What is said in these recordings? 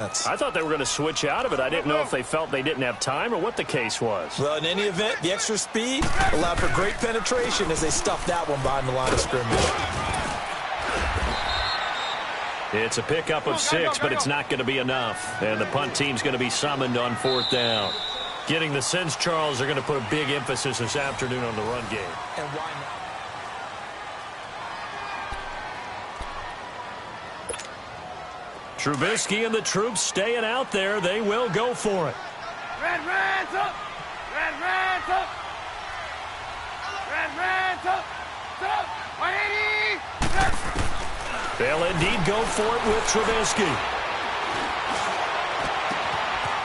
I thought they were going to switch out of it. I didn't know if they felt they didn't have time or what the case was. Well, in any event, the extra speed allowed for great penetration as they stuffed that one behind the line of scrimmage. It's a pickup of 6, but it's not going to be enough. And the punt team's going to be summoned on 4th down. Getting the sense, Charles, they're going to put a big emphasis this afternoon on the run game. And why not? Trubisky and the troops staying out there. They will go for it. Red Reds up! Red Reds up! Red Reds up! Up! 180! They'll indeed go for it with Trubisky.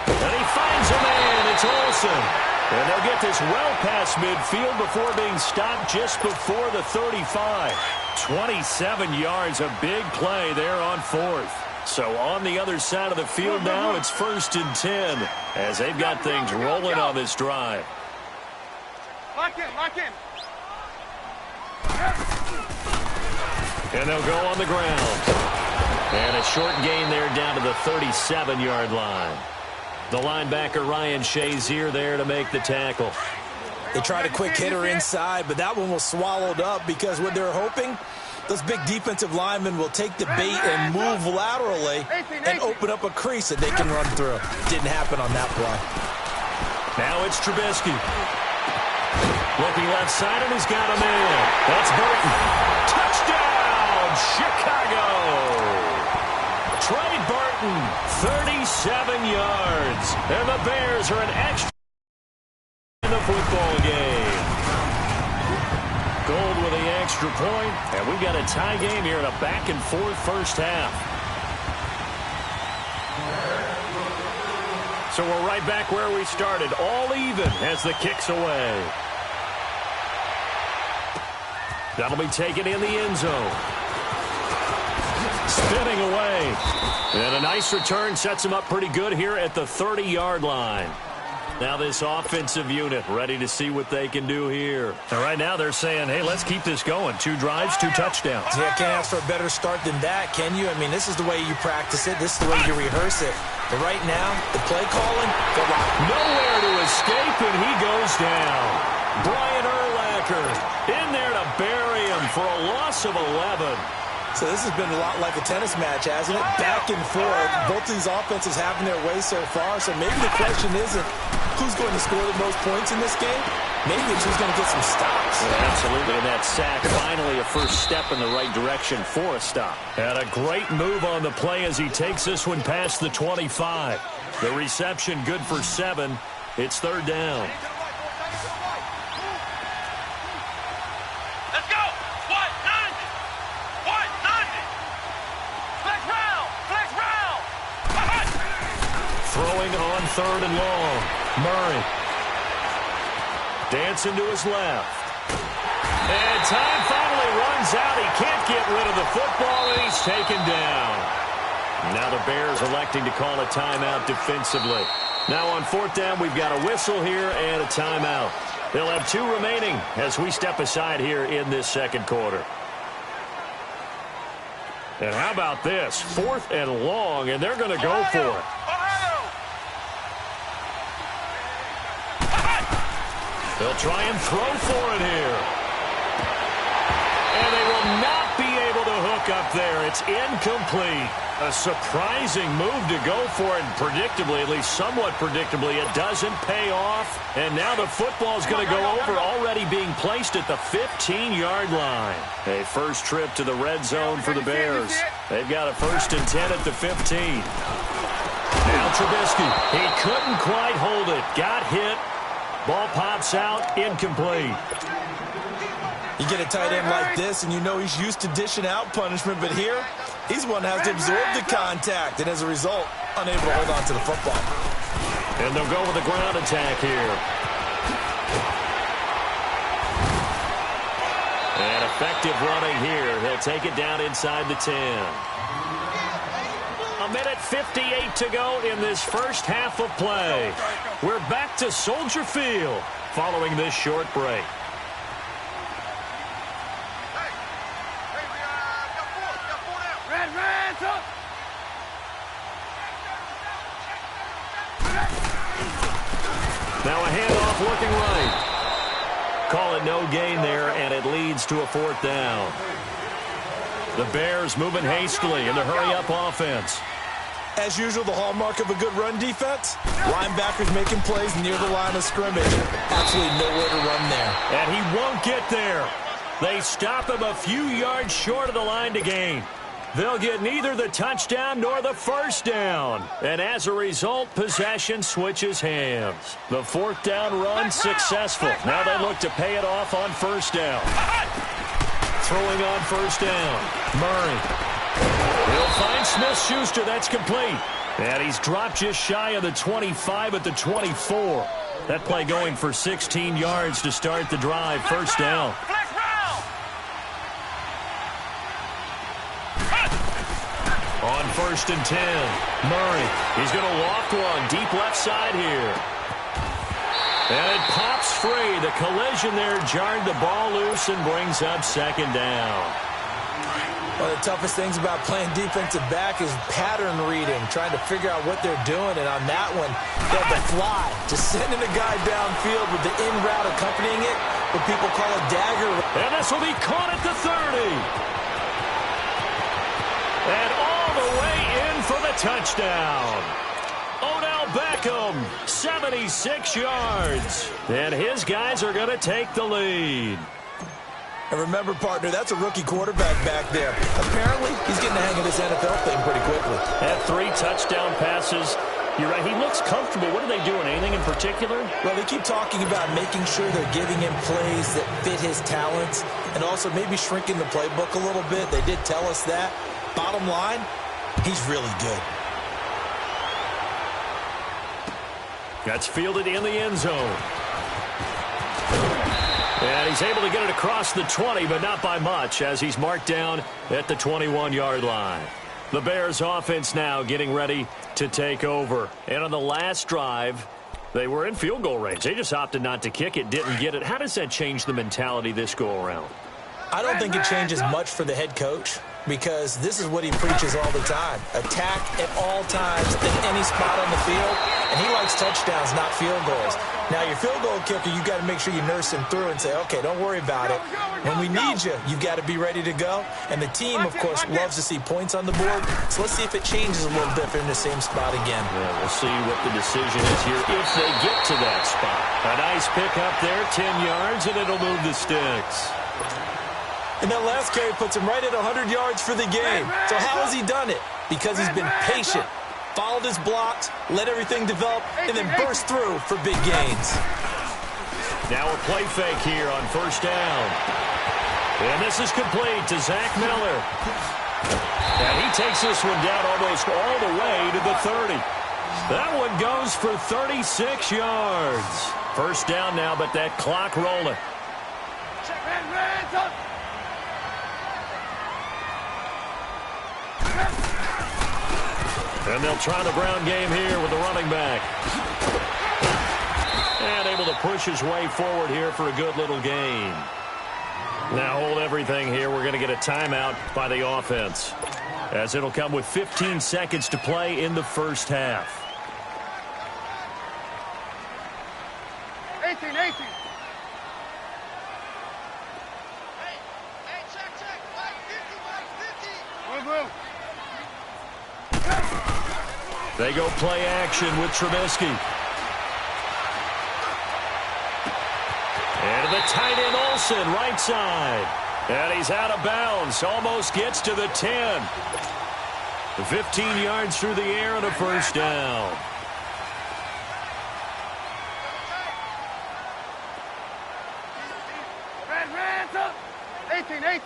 And he finds a man. It's Olsen. And they'll get this well past midfield before being stopped just before the 35. 27 yards, a big play there on 4th. So on the other side of the field now, it's 1st and 10 as they've got things rolling on this drive. Lock in, lock in. And they'll go on the ground. And a short gain there down to the 37-yard line. The linebacker, Ryan Shazier, there to make the tackle. They tried a quick hitter inside, but that one was swallowed up because what they're hoping, those big defensive linemen will take the bait and move laterally and open up a crease that they can run through. Didn't happen on that play. Now it's Trubisky. Looking left side, and he's got a man. That's Burton. Touchdown, Chicago. Trey Burton, 37 yards. And the Bears are an extra in the football game. Gold with the extra point, and we've got a tie game here in a back-and-forth first half. So we're right back where we started, all even as the kick's away. That'll be taken in the end zone. Spinning away. And a nice return sets him up pretty good here at the 30-yard line. Now this offensive unit ready to see what they can do here. And right now they're saying, hey, let's keep this going. 2 drives, 2 touchdowns. Yeah, can't ask for a better start than that, can you? I mean, this is the way you practice it. This is the way you rehearse it. But right now, the play calling, nowhere to escape, and he goes down. Brian Urlacher in there to bury him for a loss of 11. So this has been a lot like a tennis match, hasn't it? Back and forth. Both these offenses having their way so far. So maybe the question isn't who's going to score the most points in this game. Maybe it's who's going to get some stops. Yeah, absolutely. And that sack, finally a first step in the right direction for a stop. And a great move on the play as he takes this one past the 25. The reception good for 7. It's 3rd down. Throwing on 3rd and long. Murray. Dancing to his left. And time finally runs out. He can't get rid of the football, and he's taken down. Now the Bears electing to call a timeout defensively. Now on 4th down, we've got a whistle here and a timeout. They'll have 2 remaining as we step aside here in this 2nd quarter. And how about this? 4th and long, and they're going to go for it. They'll try and throw for it here. And they will not be able to hook up there. It's incomplete. A surprising move to go for it, and predictably, at least somewhat predictably, it doesn't pay off. And now the football's going to go over, already being placed at the 15-yard line. A first trip to the red zone for the Bears. They've got a 1st and 10 at the 15. Now Trubisky. He couldn't quite hold it. Got hit. Ball pops out, incomplete. You get a tight end like this, and you know he's used to dishing out punishment, but here, he's one that has to absorb the contact, and as a result, unable to hold on to the football. And they'll go with a ground attack here. And effective running here. He'll take it down inside the 10. 1:58 to go in this first half of play. We're back to Soldier Field following this short break. Red Reds up! Now a handoff looking right. Call it no gain there, and it leads to a 4th down. The Bears moving hastily in the hurry-up offense. As usual, the hallmark of a good run defense, linebackers making plays near the line of scrimmage. Absolutely nowhere to run there. And he won't get there. They stop him a few yards short of the line to gain. They'll get neither the touchdown nor the 1st down. And as a result, possession switches hands. The 4th down run successful. Now they look to pay it off on 1st down. Throwing on 1st down. Murray. He'll find Smith-Schuster. That's complete. And he's dropped just shy of the 25 at the 24. That play going for 16 yards to start the drive. 1st down. On 1st and 10, Murray. He's going to loft one deep left side here. And it pops free. The collision there jarred the ball loose and brings up 2nd down. One of the toughest things about playing defensive back is pattern reading, trying to figure out what they're doing. And on that one, they had to fly, just sending a guy downfield with the in route accompanying it, what people call a dagger. And this will be caught at the 30. And all the way in for the touchdown. Odell Beckham, 76 yards. And his guys are going to take the lead. And remember, partner, that's a rookie quarterback back there. Apparently, he's getting the hang of this NFL thing pretty quickly. Had 3 touchdown passes. You're right, he looks comfortable. What are they doing? Anything in particular? Well, they keep talking about making sure they're giving him plays that fit his talents and also maybe shrinking the playbook a little bit. They did tell us that. Bottom line, he's really good. That's fielded in the end zone. And he's able to get it across the 20, but not by much, as he's marked down at the 21-yard line. The Bears offense now getting ready to take over. And on the last drive, they were in field goal range. They just opted not to kick it, didn't get it. How does that change the mentality this go-around? I don't think it changes much for the head coach, because this is what he preaches all the time. Attack at all times in any spot on the field, and he likes touchdowns, not field goals. Now, your field goal kicker, you've got to make sure you nurse him through and say, okay, don't worry about it. When we need you, you've got to be ready to go. And the team, of course, loves to see points on the board. So let's see if it changes a little bit in the same spot again. Yeah, we'll see what the decision is here if they get to that spot. A nice pick up there, 10 yards, and it'll move the sticks. And that last carry puts him right at 100 yards for the game. So how has he done it? Because he's been patient, followed his blocks, let everything develop, and then burst through for big gains. Now a play fake here on 1st down. And this is complete to Zach Miller. And he takes this one down almost all the way to the 30. That one goes for 36 yards. 1st down now, but that clock rolling. And they'll try the ground game here with the running back. And able to push his way forward here for a good little gain. Now hold everything here. We're going to get a timeout by the offense, as it'll come with 15 seconds to play in the 1st half. 18. Hey, check. 50. Move. They go play action with Trubisky. And to the tight end Olsen, right side. And he's out of bounds. Almost gets to the 10. 15 yards through the air and a 1st down. Hands up. 18.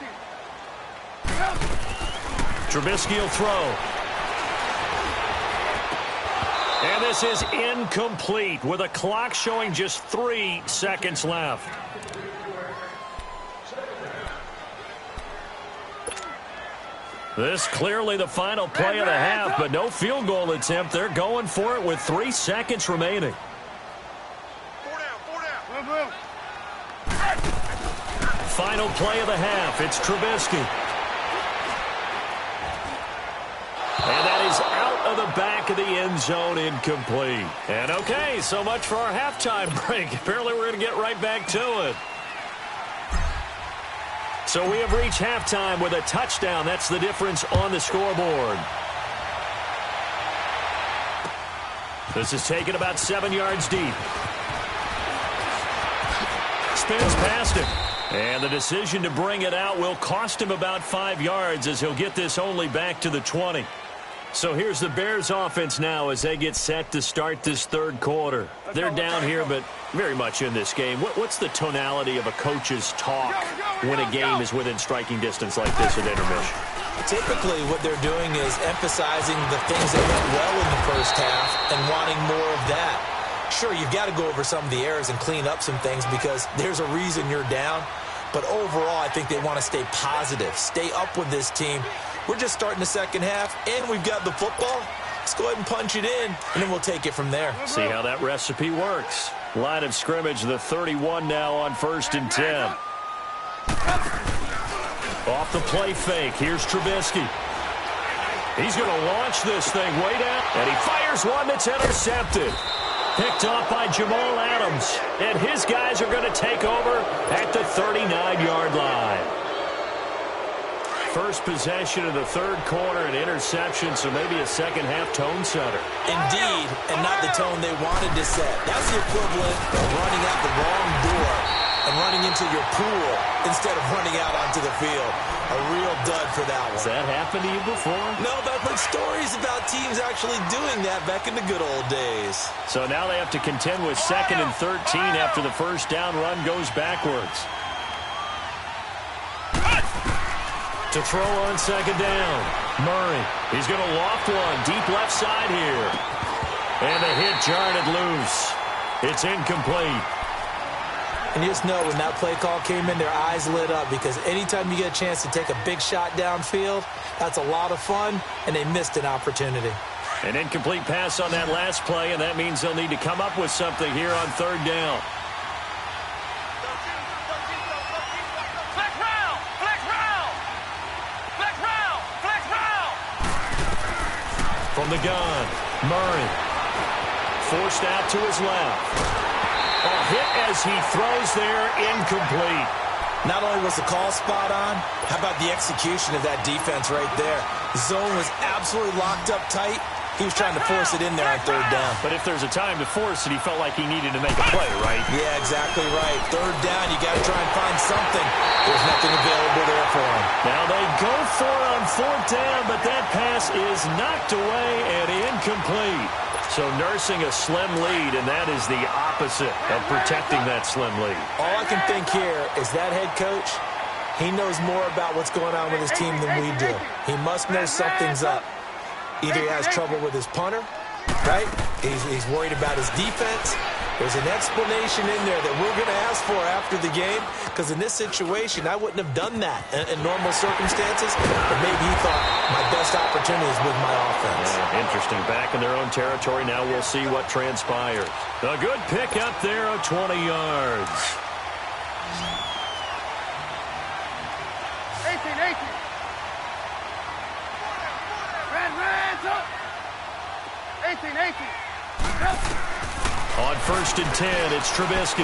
Trubisky will throw. And this is incomplete with a clock showing just 3 seconds left. This clearly the final play of the half, but no field goal attempt. They're going for it with 3 seconds remaining. 4 down. Final play of the half. It's Trubisky. And that is out of the back of the end zone, incomplete. And okay, so much for our halftime break. Apparently we're going to get right back to it. So we have reached halftime with a touchdown. That's the difference on the scoreboard. This is taken about 7 yards deep. Spins past him. And the decision to bring it out will cost him about 5 yards as he'll get this only back to the 20. So here's the Bears offense now as they get set to start this third quarter. They're down here, but very much in this game. What's the tonality of a coach's talk when a game is within striking distance like this at intermission? Typically, what they're doing is emphasizing the things that went well in the first half and wanting more of that. Sure, you've got to go over some of the errors and clean up some things because there's a reason you're down. But overall, I think they want to stay positive, stay up with this team. We're just starting the second half, and we've got the football. Let's go ahead and punch it in, and then we'll take it from there. See how that recipe works. Line of scrimmage, the 31 now on 1st and 10. Off the play fake, here's Trubisky. He's going to launch this thing way down, and he fires one that's intercepted. Picked off by Jamal Adams, and his guys are going to take over at the 39-yard line. First possession of the third quarter, an interception, so maybe a second-half tone setter. Indeed, and not the tone they wanted to set. That's the equivalent of running out the wrong door and running into your pool instead of running out onto the field. A real dud for that one. Has that happened to you before? No, but I've heard stories about teams actually doing that back in the good old days. So now they have to contend with 2nd and 13 after the first down run goes backwards. To throw on 2nd down. Murray. He's going to loft one deep left side here. And the hit jarred it loose. It's incomplete. And you just know when that play call came in, their eyes lit up because anytime you get a chance to take a big shot downfield, that's a lot of fun, and they missed an opportunity. An incomplete pass on that last play, and that means they'll need to come up with something here on 3rd down. From the gun, Murray. Forced out to his left. A hit as he throws there, incomplete. Not only was the call spot on, how about the execution of that defense right there? The zone was absolutely locked up tight. He was trying to force it in there on 3rd down. But if there's a time to force it, he felt like he needed to make a play, right? Yeah, exactly right. 3rd down, you got to try and find something. There's nothing available there for him. Now they go for it on 4th down, but that pass is knocked away and incomplete. So nursing a slim lead, and that is the opposite of protecting that slim lead. All I can think here is that head coach, he knows more about what's going on with his team than we do. He must know something's up. Either he has trouble with his punter, right? He's worried about his defense. There's an explanation in there that we're going to ask for after the game, because in this situation, I wouldn't have done that in normal circumstances, but maybe he thought my best opportunity is with my offense. Yeah, interesting. Back in their own territory. Now we'll see what transpires. A good pick up there of 20 yards. 18. Red up. 18. On 1st and 10, it's Trubisky.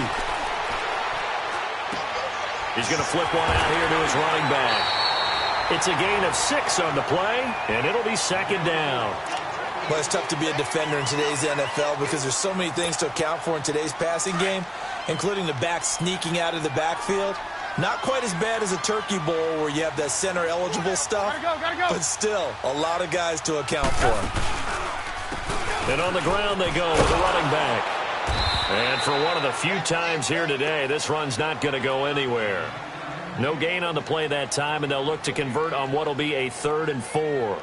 He's going to flip one out here to his running back. It's a gain of 6 on the play, and it'll be 2nd down. Well, it's tough to be a defender in today's NFL because there's so many things to account for in today's passing game, including the back sneaking out of the backfield. Not quite as bad as a turkey bowl where you have that center-eligible stuff, Gotta go. but still a lot of guys to account for. And on the ground they go with the running back. And for one of the few times here today, this run's not going to go anywhere. No gain on the play that time, and they'll look to convert on what will be a 3rd and 4.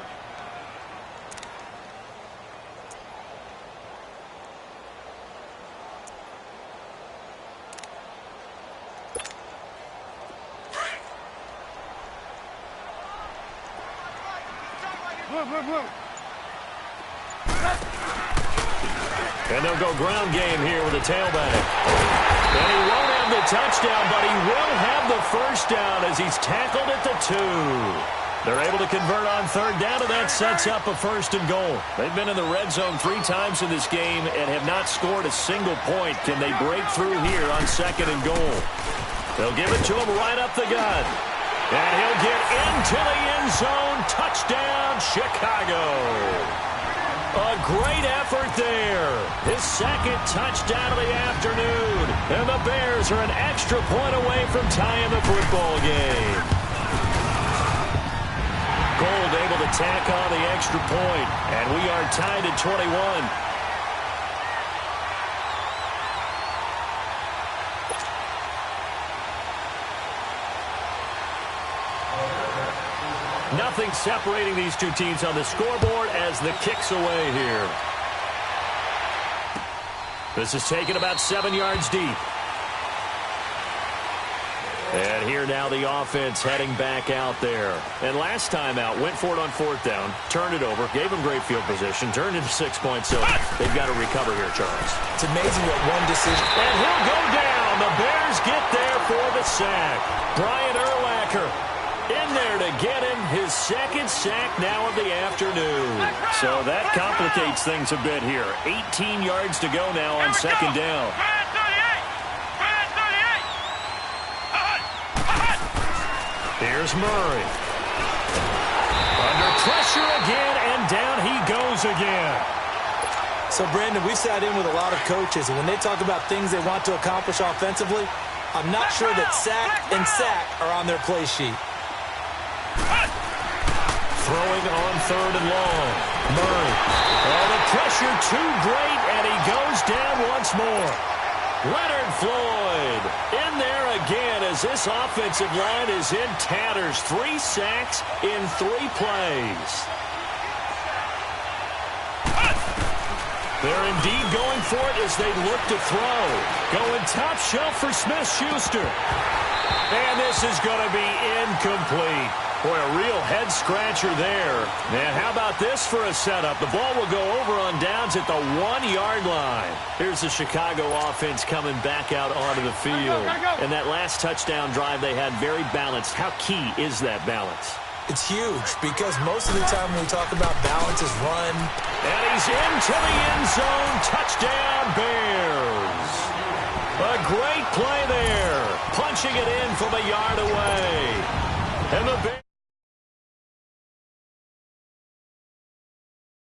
Move. And they'll go ground game here with a tailback. And he won't have the touchdown, but he will have the first down as he's tackled at the 2. They're able to convert on third down, and that sets up a 1st and goal. They've been in the red zone 3 times in this game and have not scored a single point. Can they break through here on 2nd and goal? They'll give it to him right up the gut. And he'll get into the end zone. Touchdown, Chicago. A great effort there. His 2nd touchdown of the afternoon. And the Bears are an extra point away from tying the football game. Gold able to tack on the extra point. And we are tied at 21. Nothing separating these two teams on the scoreboard as the kick's away here. This is taken about 7 yards deep. And here now the offense heading back out there. And last time out, went for it on 4th down, turned it over, gave them great field position, turned into 6 points. So they've got to recover here, Charles. It's amazing what one decision. And he'll go down. The Bears get there for the sack. Brian Urlacher in there to get him his 2nd sack now of the afternoon. So that complicates things a bit here. 18 yards to go now on 2nd down. Here's Murray. Under pressure again, and down he goes again. So, Brandon, we sat in with a lot of coaches, and when they talk about things they want to accomplish offensively, I'm not sure that sack and sack are on their play sheet. Throwing on 3rd and long. Murray. Oh, the pressure too great, and he goes down once more. Leonard Floyd in there again as this offensive line is in tatters. 3 sacks in 3 plays. They're indeed going for it as they look to throw. Going top shelf for Smith-Schuster. And this is going to be incomplete. Boy, a real head-scratcher there. And how about this for a setup? The ball will go over on downs at the 1-yard line. Here's the Chicago offense coming back out onto the field. And that last touchdown drive they had very balanced. How key is that balance? It's huge because most of the time when we talk about balance is run. And he's into the end zone. Touchdown, Bears. A great play there. Punching it in from a yard away. And the Bears...